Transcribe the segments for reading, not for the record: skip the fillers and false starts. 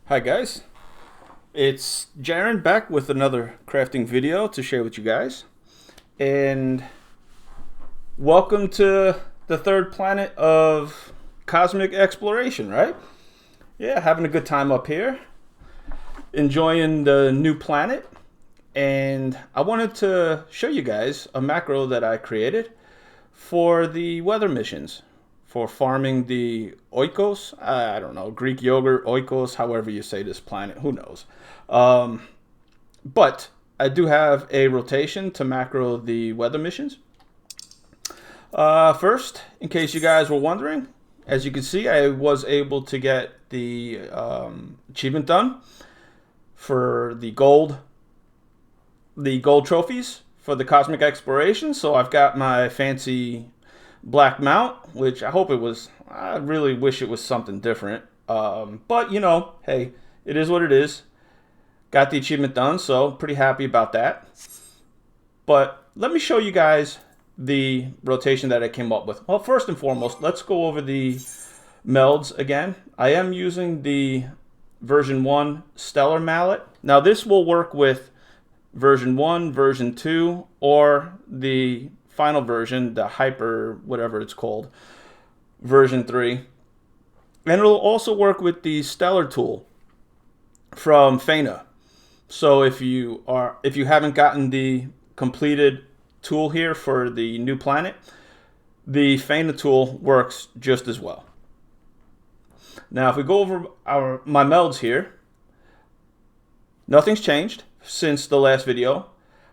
Hi guys, it's Jaren back with another crafting video to share with you guys. And welcome to the third planet of Cosmic Exploration, right? Yeah, having a good time up here, enjoying the new planet. And I wanted to show you guys a macro that I created for the weather missions, for farming the oikos. I don't know, Greek yogurt, oikos, however you say this planet, who knows. But I do have a rotation to macro the weather missions. First, in case you guys were wondering, as you can see, I was able to get the achievement done for the gold trophies for the Cosmic Exploration. So I've got my fancy black mount, which I hope it was. I really wish it was something different. But you know, hey, it is what it is. Got the achievement done, so pretty happy about that. But let me show you guys the rotation that I came up with. Well, first and foremost, let's go over the melds again. I am using the version 1 stellar mallet. Now this will work with version 1, version 2, or the final version, the hyper, whatever it's called, version 3. And it'll also work with the stellar tool from Faina. So if you haven't gotten the completed tool here for the new planet, the Faina tool works just as well. Now if we go over my melds here, nothing's changed since the last video.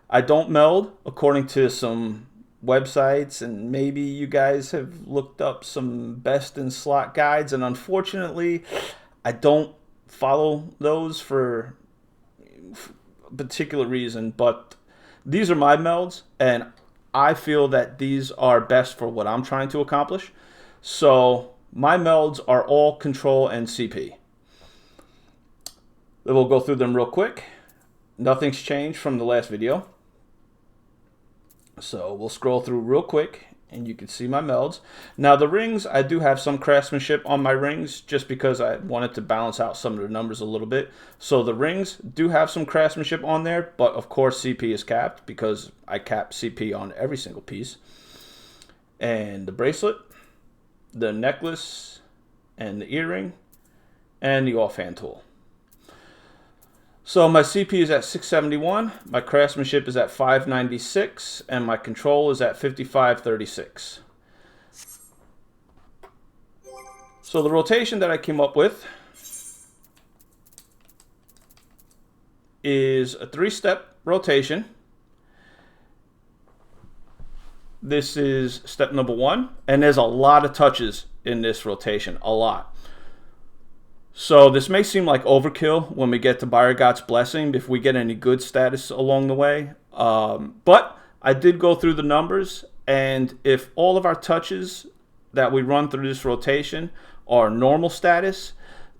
I don't meld according to some websites, and maybe you guys have looked up some best in slot guides, and unfortunately I don't follow those for a particular reason, but these are my melds and I feel that these are best for what I'm trying to accomplish. So my melds are all control and CP. We'll go through them real quick. Nothing's changed from the last video. So we'll scroll through real quick and you can see my melds. Now the rings, I do have some craftsmanship on my rings just because I wanted to balance out some of the numbers a little bit. So the rings do have some craftsmanship on there, but of course CP is capped because I cap CP on every single piece. And the bracelet, the necklace, and the earring, and the offhand tool. So my CP is at 671, my craftsmanship is at 596, and my control is at 5536. So the rotation that I came up with is a 3-step rotation. This is step number 1, and there's a lot of touches in this rotation, a lot. So this may seem like overkill when we get to Byregot's Blessing, if we get any good status along the way. But I did go through the numbers, and if all of our touches that we run through this rotation are normal status,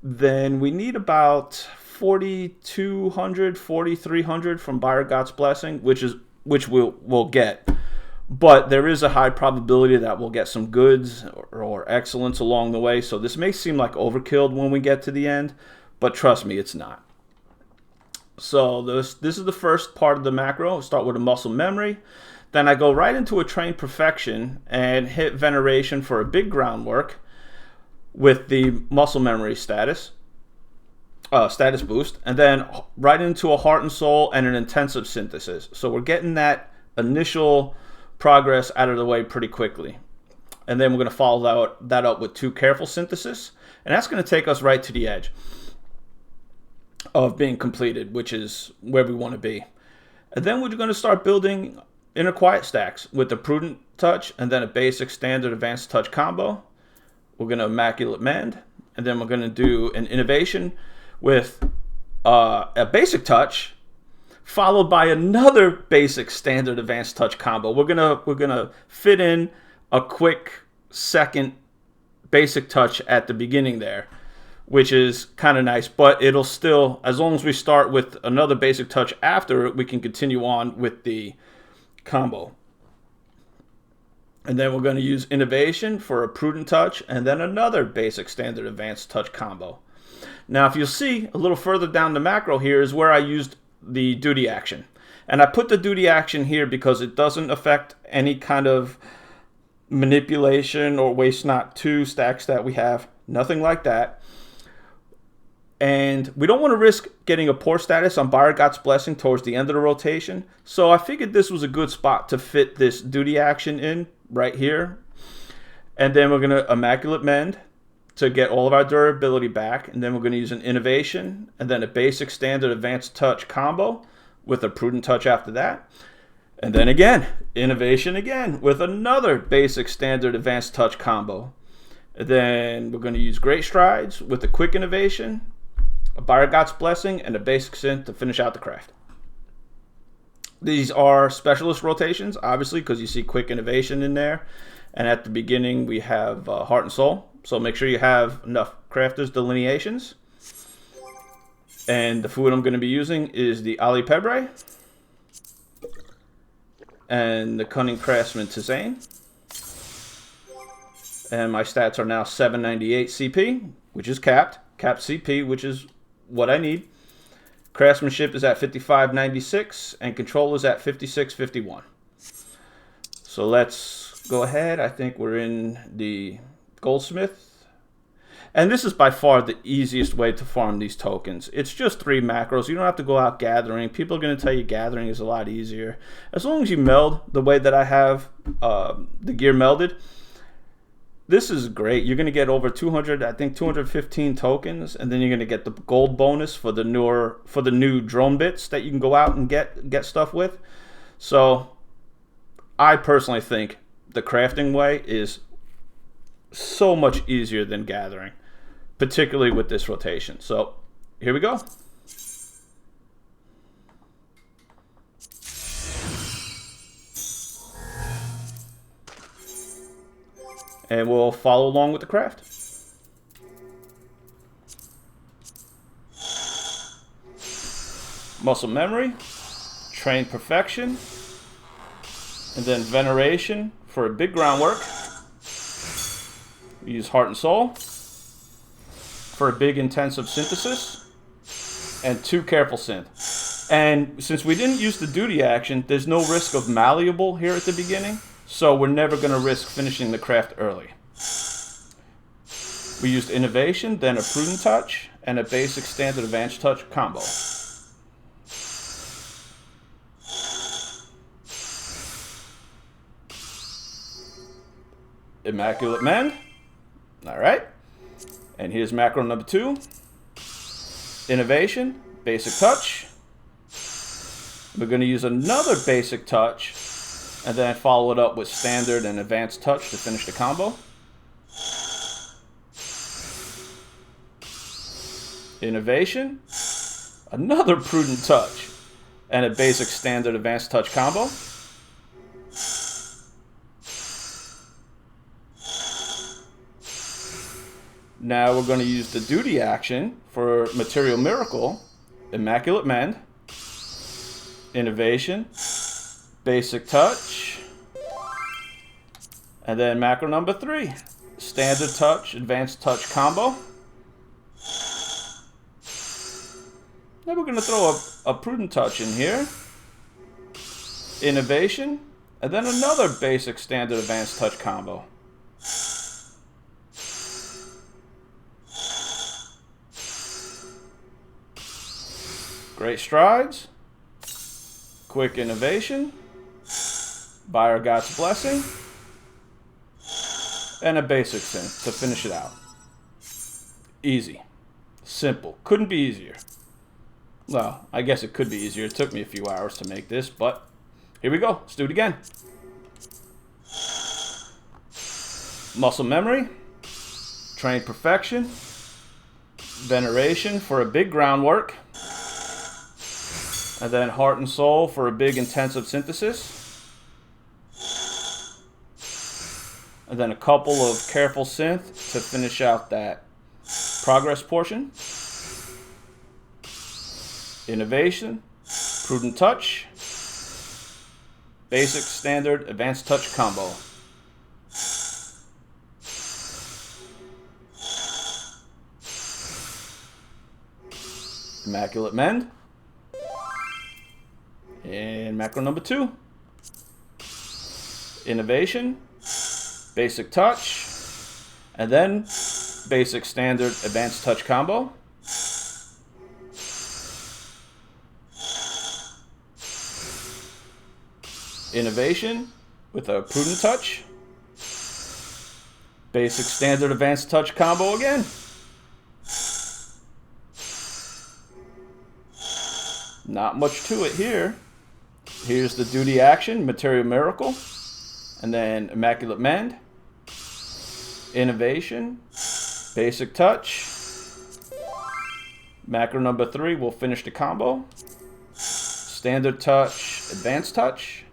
then we need about 4,200, 4,300 from Byregot's Blessing, which we'll get. But there is a high probability that we'll get some goods or excellence along the way. So this may seem like overkill when we get to the end, but trust me, it's not. So this is the first part of the macro. I'll start with a muscle memory. Then I go right into a train perfection and hit veneration for a big groundwork with the muscle memory status boost. And then right into a heart and soul and an intensive synthesis. So we're getting that initial progress out of the way pretty quickly. And then we're going to follow that up with 2 careful synthesis. And that's going to take us right to the edge of being completed, which is where we want to be. And then we're going to start building inner quiet stacks with the prudent touch and then a basic standard advanced touch combo. We're going to immaculate mend. And then we're going to do an innovation with a basic touch followed by another basic standard advanced touch combo. We're gonna fit in a quick second basic touch at the beginning there, which is kind of nice, but it'll still, as long as we start with another basic touch after, we can continue on with the combo. And then we're going to use innovation for a prudent touch and then another basic standard advanced touch combo. Now, if you'll see a little further down the macro here is where I used the duty action. And I put the duty action here because it doesn't affect any kind of manipulation or waste not 2 stacks that we have. Nothing like that. And we don't want to risk getting a poor status on Buyer God's Blessing towards the end of the rotation. So I figured this was a good spot to fit this duty action in right here. And then we're going to Immaculate Mend to get all of our durability back. And then we're going to use an Innovation and then a Basic Standard Advanced Touch combo with a Prudent Touch after that. And then again, Innovation again with another Basic Standard Advanced Touch combo. And then we're going to use Great Strides with a Quick Innovation, a Buyer God's Blessing, and a Basic Synth to finish out the craft. These are specialist rotations, obviously, because you see Quick Innovation in there. And at the beginning, we have Heart and Soul. So make sure you have enough Crafter's Delineations. And the food I'm going to be using is the Ali Pebre and the Cunning Craftsman Tisane. And my stats are now 798 CP, which is capped CP, which is what I need. Craftsmanship is at 5596, and control is at 5651. So let's go ahead. I think we're in the Goldsmith. And this is by far the easiest way to farm these tokens. It's just 3 macros. You don't have to go out gathering. People are going to tell you gathering is a lot easier. As long as you meld the way that I have the gear melded, this is great. You're going to get over 200, I think 215 tokens, and then you're going to get the gold bonus for the new drone bits that you can go out and get stuff with. So I personally think the crafting way is so much easier than gathering, particularly with this rotation. So here we go. And we'll follow along with the craft. Muscle Memory, Train Perfection, and then Veneration for a big groundwork. We use Heart and Soul for a big intensive synthesis, and 2 Careful Synth. And since we didn't use the duty action, there's no risk of malleable here at the beginning. So we're never going to risk finishing the craft early. We used Innovation, then a Prudent Touch, and a Basic Standard Advanced Touch combo. Immaculate Mend. Alright. And here's macro number 2. Innovation, Basic Touch. We're going to use another Basic Touch, and then follow it up with Standard and Advanced Touch to finish the combo. Innovation, another Prudent Touch, and a Basic Standard Advanced Touch combo. Now we're going to use the duty action for Material Miracle, Immaculate Mend, Innovation, Basic Touch, and then macro number 3, Standard Touch, Advanced Touch combo. Then we're going to throw a Prudent Touch in here, Innovation, and then another Basic Standard Advanced Touch combo. Great Strides, Quick Innovation, Buyer God's Blessing, and a Basic Synth to finish it out. Easy. Simple. Couldn't be easier. Well, I guess it could be easier. It took me a few hours to make this, but here we go. Let's do it again. Muscle Memory, Train Perfection, Veneration for a big groundwork, and then Heart and Soul for a big intensive synthesis, and then a couple of Careful Synth to finish out that progress portion. Innovation, Prudent Touch, Basic Standard Advanced Touch combo. Immaculate Mend. And macro number 2. Innovation. Basic Touch. And then basic standard advanced touch combo. Innovation with a prudent touch. Basic standard advanced touch combo again. Not much to it here. Here's the duty action, Material Miracle. And then Immaculate Mend. Innovation. Basic Touch. Macro number 3 will finish the combo. Standard Touch, Advanced Touch.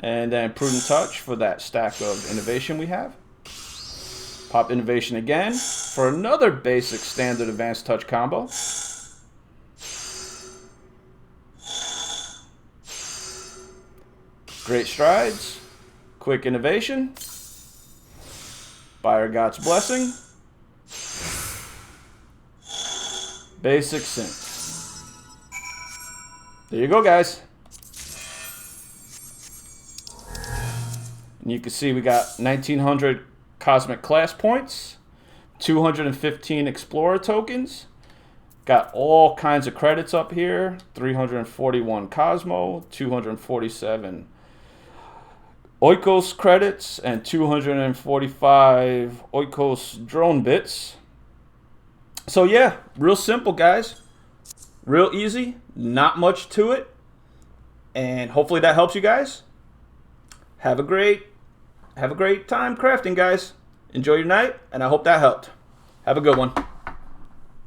And then Prudent Touch for that stack of Innovation we have. Pop Innovation again for another basic standard Advanced Touch combo. Great Strides. Quick Innovation. Buyer God's Blessing. Basic Sync. There you go, guys. And you can see we got 1900 Cosmic Class points, 215 Explorer tokens, got all kinds of credits up here, 341 Cosmo, 247 Oikos credits, and 245 Oikos drone bits. So yeah, real simple, guys. Real easy, not much to it. And hopefully that helps you guys. Have a great time crafting, guys. Enjoy your night, and I hope that helped. Have a good one.